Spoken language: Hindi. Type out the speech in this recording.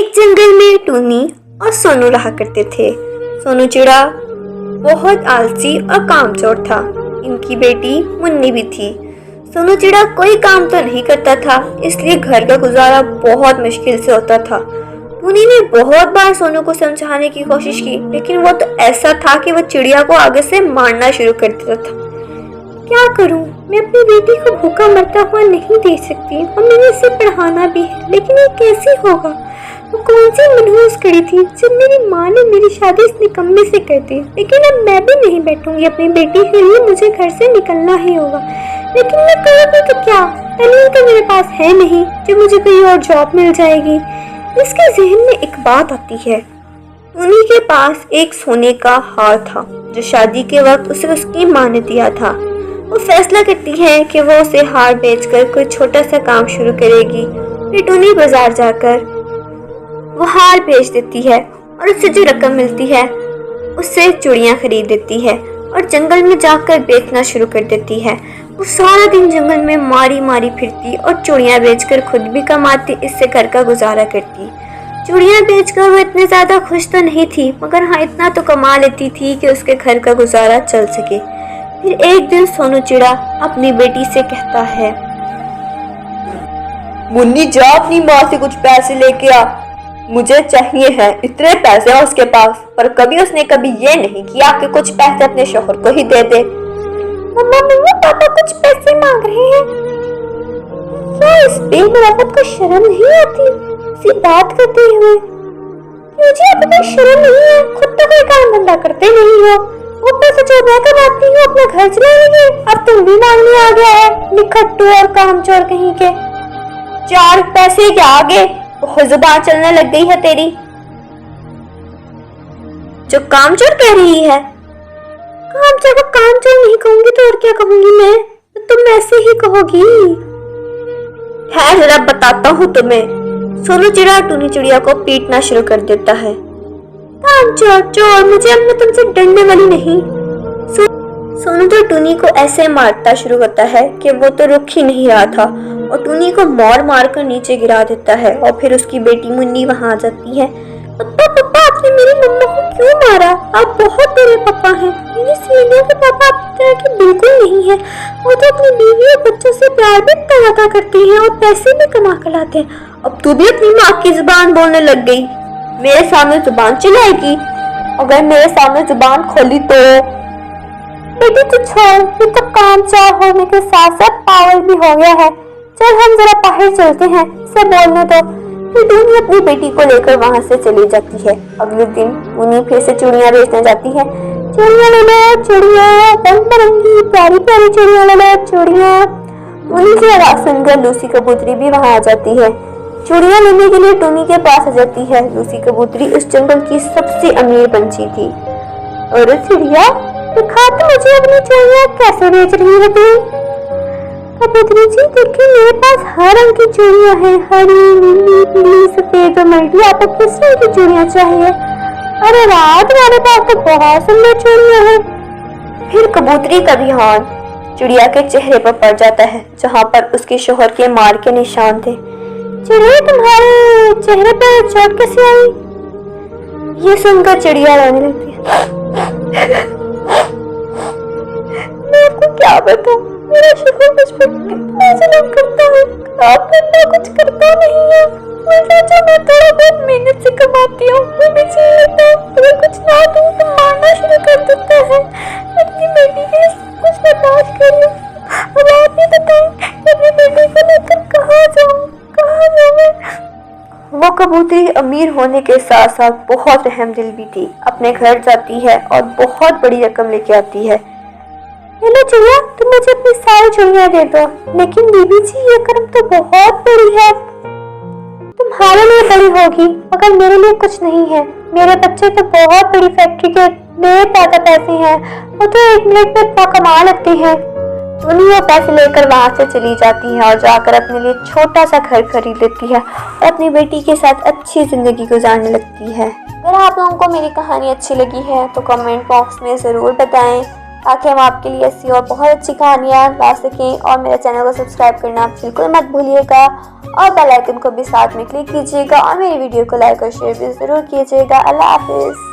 एक जंगल में टूनी और सोनू रहा करते थे। सोनू चिड़ा बहुत आलसी और कामचोर था। इनकी बेटी मुन्नी भी थी। सोनू चिड़ा कोई काम तो नहीं करता था, इसलिए घर का गुजारा बहुत मुश्किल से होता था। टूनी ने बहुत बार सोनू को समझाने की कोशिश की, लेकिन वो तो ऐसा था कि वो चिड़िया को आगे से मारना शुरू कर देता था। क्या करूं? मैं अपनी बेटी को भूखा मरता हुआ नहीं देख सकती और मैंने इसे पढ़ाना भी है, लेकिन ये कैसे होगा? वो कौन सी मनहूस कड़ी थी जब मेरी माँ ने मेरी शादी इस निकम्मे से कर दी। लेकिन अब मैं भी नहीं बैठूंगी अपनी बेटी के लिए, मुझे घर से निकलना ही होगा। लेकिन मैं करूँगी तो क्या? पहले तो मेरे पास है नहीं जो मुझे कोई और जॉब मिल जाएगी। इसके जहन में एक बात आती है। टूनी के पास एक सोने का हार था जो शादी के वक्त उसे उसकी माँ ने दिया था। वो फैसला करती है कि वो उसे हार बेचकर कोई छोटा सा काम शुरू करेगी। फिर टूनी बाजार जाकर वो हार बेच देती है और उससे जो रकम मिलती है उससे चूड़ियाँ खरीद देती है और जंगल में जाकर बेचना शुरू कर देती है। वो सारा दिन जंगल में मारी मारी फिरती और चूड़ियाँ बेचकर खुद भी कमाती, इससे घर का गुजारा करती। चूड़ियाँ बेचकर वो इतने ज़्यादा खुश तो नहीं थी, मगर हाँ इतना तो कमा लेती थी कि उसके घर का गुजारा चल सके। फिर एक दिन सोनू चिड़ा अपनी बेटी से कहता है, मुन्नी जा अपनी माँ से कुछ पैसे लेके आ, मुझे चाहिए हैं। इतने पैसे हैं उसके पास, पर कभी उसने ये नहीं किया कि कुछ पैसे अपने शौहर को ही दे दे। मम्मा मम्मा पापा कुछ पैसे मांग रहे हैं। क्या इस बेगुनाह को शर्म नहीं आती सी बात करते हुए? मुझे अब कोई शर्म नहीं है, खुद तो कोई काम धंधा करते नहीं हो, ऊपर से जो मैं कमाती हूँ अपना घर चलाएंगे, अब तुम भी मांगने आ गया है, निखट्टू और कामचोर कहीं के। चार पैसे के आगे बहुत जुबान चलने लग गई है तेरी। जो कामचोर कह रही है? कामचोर को कामचोर नहीं कहूंगी तो और क्या कहूंगी मैं? तुम ऐसे ही कहोगी। है जरा बताता हूँ तुम्हें। सोनू चिड़ा टूनी चिड़िया को पीटना शुरू कर देता है। कामचोर चोर, मुझे अब मैं तुमसे डरने वाली नहीं। सोनू तो टूनी को ऐसे मारता शुरू करता है कि वो तो रुक ही नहीं रहा था और टूनी को मार मार कर नीचे गिरा देता है। और फिर उसकी बेटी मुन्नी वहां आ जाती है। पप्पा पप्पा आपने मेरी मम्मा को क्यों मारा? आप बहुत बुरे पापा हैं। मेरी सहेलियों के पापा आपकी तरह के बिल्कुल नहीं है। वो तो अपनी बीवी और बच्चों से प्यार भी तगादा करती हैं और पैसे भी कमा कर लाते हैं। अब तू भी अपनी माँ की जुबान बोलने लग गई। मेरे सामने जुबान चलाएगी? अगर मेरे सामने जुबान खोली तो। बेटी तू छोड़, ये तो कामचोर होने के साथ साथ पागल भी हो गया है। चल हम जरा बाहर चलते हैं, इसे बोलने दो। फिर टूनी अपनी बेटी को लेकर वहां से चली जाती है। अगले दिन टूनी फिर से चूड़ियां बेचने जाती है। चूड़ियां ले लो चूड़ियां, रंग बिरंगी प्यारी प्यारी चूड़ियां ले लो चूड़ियां। टूनी की आवाज सुनकर लूसी कबूतरी भी वहां आ जाती है। चूड़ियां लेने के लिए टूनी के पास आ जाती है। लूसी कबूतरी उस जंगल की सबसे अमीर पंछी थी। और चिड़िया दिखा तो मुझे अपनी चूड़ियां कैसे बेच रही है तू? कबूतरी जी देखिए मेरे पास हर रंग की चूड़ियां हैं, हरी नीली पीली सफेद और मल्टी। आपको किस रंग की चूड़ियां चाहिए? अरे वाह तुम्हारे पास तो बहुत सुंदर चूड़ियां हैं। फिर कबूतरी का ध्यान चिड़िया के चेहरे पर पड़ जाता है जहाँ पर उसके शौहर के मार के निशान थे। चिड़िया तुम्हारे चेहरे पर चोट कैसे आई? ये सुनकर चिड़िया रोने लगती है। मैं आपको क्या बताऊं, मेरा शौहर मुझ पर कितना जुल्म करता है, आप बंदा कुछ करता नहीं है। मुझे जो मैं थोड़ा बहुत मेहनत से कमाती हूँ वो मुझे लेता है, अगर कुछ ना दूँ तो मारना शुरू कर देता है। अपनी बेटी के कुछ बर्दाश्त करिए। अब आप ही बताएं कि अपनी बेटी को लेकर कहाँ जाऊँ, कहाँ जाऊँ मैं? वो कबूतरी अमीर होने के साथ साथ बहुत रहम दिल भी थी। अपने घर जाती है और बहुत बड़ी रकम लेके आती है। हेलो चिड़िया, तुम मुझे अपनी सारी चूड़ियां दे दो। लेकिन बीबी जी ये रकम तो बहुत बड़ी है। तुम्हारे लिए बड़ी होगी मगर मेरे लिए कुछ नहीं है। मेरे बच्चे तो बहुत बड़ी फैक्ट्री के ढेर ज्यादा पैसे हैं, वो तो एक मिनट में इतना कमा लेते हैं। टूनी वो पैसे लेकर वहां से चली जाती है और जाकर अपने लिए छोटा सा घर खरीद लेती है और अपनी बेटी के साथ अच्छी जिंदगी गुजारने लगती है। अगर आप लोगों को मेरी कहानी अच्छी लगी है तो कमेंट बॉक्स में ज़रूर बताएं ताकि हम आपके लिए ऐसी और बहुत अच्छी कहानियाँ ला सकें। और मेरे चैनल को सब्सक्राइब करना बिल्कुल मत भूलिएगा और बेल आइकन को भी साथ में क्लिक कीजिएगा और मेरी वीडियो को लाइक और शेयर भी ज़रूर कीजिएगा। अल्लाह हाफिज़।